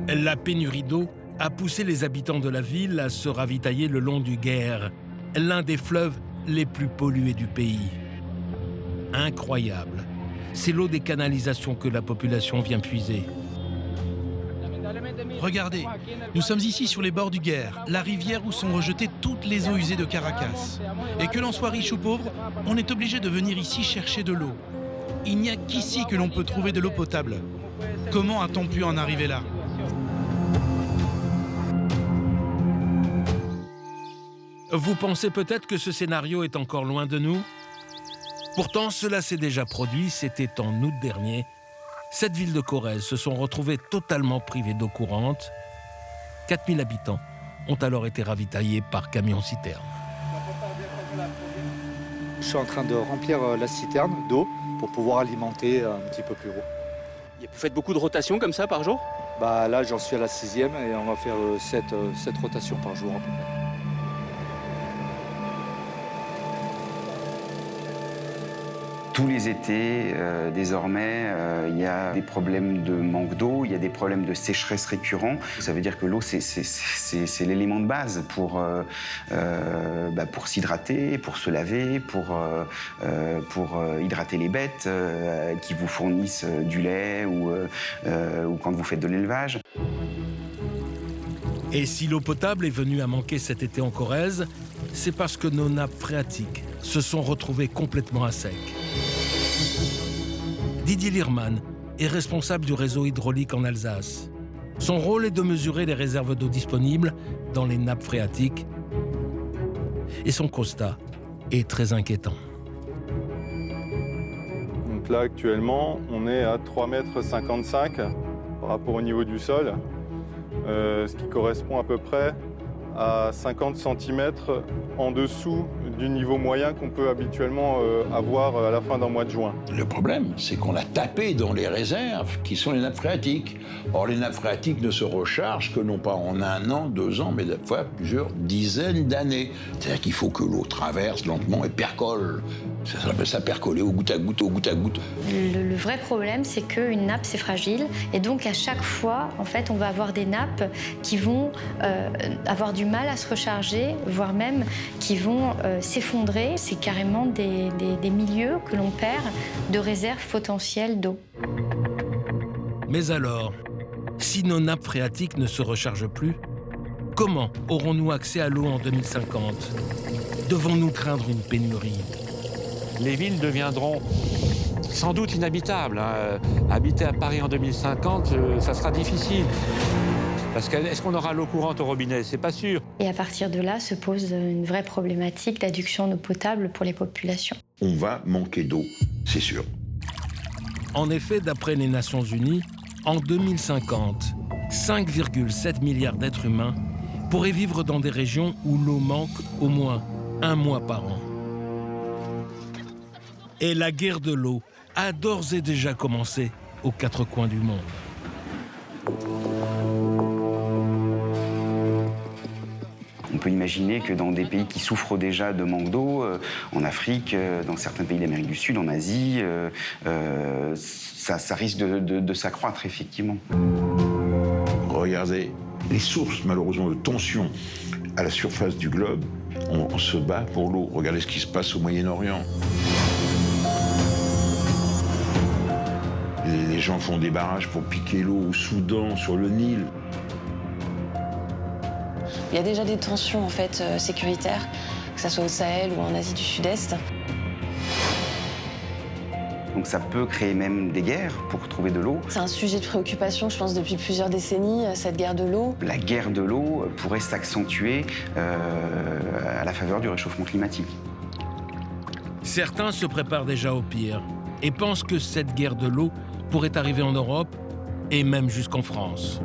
La pénurie d'eau a poussé les habitants de la ville à se ravitailler le long du Guer, l'un des fleuves les plus pollués du pays. Incroyable, c'est l'eau des canalisations que la population vient puiser. Regardez, nous sommes ici sur les bords du Guer, la rivière où sont rejetées toutes les eaux usées de Caracas. Et que l'on soit riche ou pauvre, on est obligé de venir ici chercher de l'eau. Il n'y a qu'ici que l'on peut trouver de l'eau potable. Comment a-t-on pu en arriver là ? Vous pensez peut-être que ce scénario est encore loin de nous ? Pourtant, cela s'est déjà produit, c'était en août dernier. 7 villes de Corrèze se sont retrouvées totalement privées d'eau courante. 4000 habitants ont alors été ravitaillés par camion-citerne. Je suis en train de remplir la citerne d'eau pour pouvoir alimenter un petit peu plus haut. Vous faites beaucoup de rotations comme ça par jour ? Là, j'en suis à la 6e et on va faire 7 rotations par jour à peu près. Tous les étés, désormais, il y a des problèmes de manque d'eau, il y a des problèmes de sécheresse récurrents. Ça veut dire que l'eau, c'est l'élément de base pour s'hydrater, pour se laver, pour hydrater les bêtes qui vous fournissent du lait ou quand vous faites de l'élevage. Et si l'eau potable est venue à manquer cet été en Corrèze, c'est parce que nos nappes phréatiques se sont retrouvées complètement à sec. Didier Lierman est responsable du réseau hydraulique en Alsace. Son rôle est de mesurer les réserves d'eau disponibles dans les nappes phréatiques. Et son constat est très inquiétant. Donc là, actuellement, on est à 3,55 m par rapport au niveau du sol, ce qui correspond à peu près à 50 cm en dessous du niveau moyen qu'on peut habituellement avoir à la fin d'un mois de juin. Le problème, c'est qu'on a tapé dans les réserves qui sont les nappes phréatiques. Or, les nappes phréatiques ne se rechargent que non pas en 1 an, 2 ans, mais des fois plusieurs dizaines d'années. C'est-à-dire qu'il faut que l'eau traverse lentement et percole. Ça s'appelle ça percoler au goutte à goutte, au goutte à goutte. Le vrai problème, c'est qu'une nappe, c'est fragile. Et donc, à chaque fois, en fait, on va avoir des nappes qui vont avoir du mal à se recharger, voire même qui vont s'effondrer. C'est carrément des milieux que l'on perd de réserves potentielles d'eau. Mais alors, si nos nappes phréatiques ne se rechargent plus, comment aurons-nous accès à l'eau en 2050 ? Devons-nous craindre une pénurie ? Les villes deviendront sans doute inhabitables. Habiter à Paris en 2050, ça sera difficile. Parce que est-ce qu'on aura l'eau courante au robinet ? C'est pas sûr. Et à partir de là se pose une vraie problématique d'adduction d'eau potable pour les populations. On va manquer d'eau, c'est sûr. En effet, d'après les Nations Unies, en 2050, 5,7 milliards d'êtres humains pourraient vivre dans des régions où l'eau manque au moins 1 mois par an. Et la guerre de l'eau a d'ores et déjà commencé aux 4 coins du monde. On peut imaginer que dans des pays qui souffrent déjà de manque d'eau, en Afrique, dans certains pays d'Amérique du Sud, en Asie, ça risque de s'accroître, effectivement. Regardez, les sources, malheureusement, de tension à la surface du globe, on se bat pour l'eau. Regardez ce qui se passe au Moyen-Orient. Les gens font des barrages pour piquer l'eau au Soudan, sur le Nil. Il y a déjà des tensions en fait, sécuritaires, que ce soit au Sahel ou en Asie du Sud-Est. Donc ça peut créer même des guerres pour trouver de l'eau. C'est un sujet de préoccupation, je pense, depuis plusieurs décennies, cette guerre de l'eau. La guerre de l'eau pourrait s'accentuer à la faveur du réchauffement climatique. Certains se préparent déjà au pire et pensent que cette guerre de l'eau pourrait arriver en Europe et même jusqu'en France.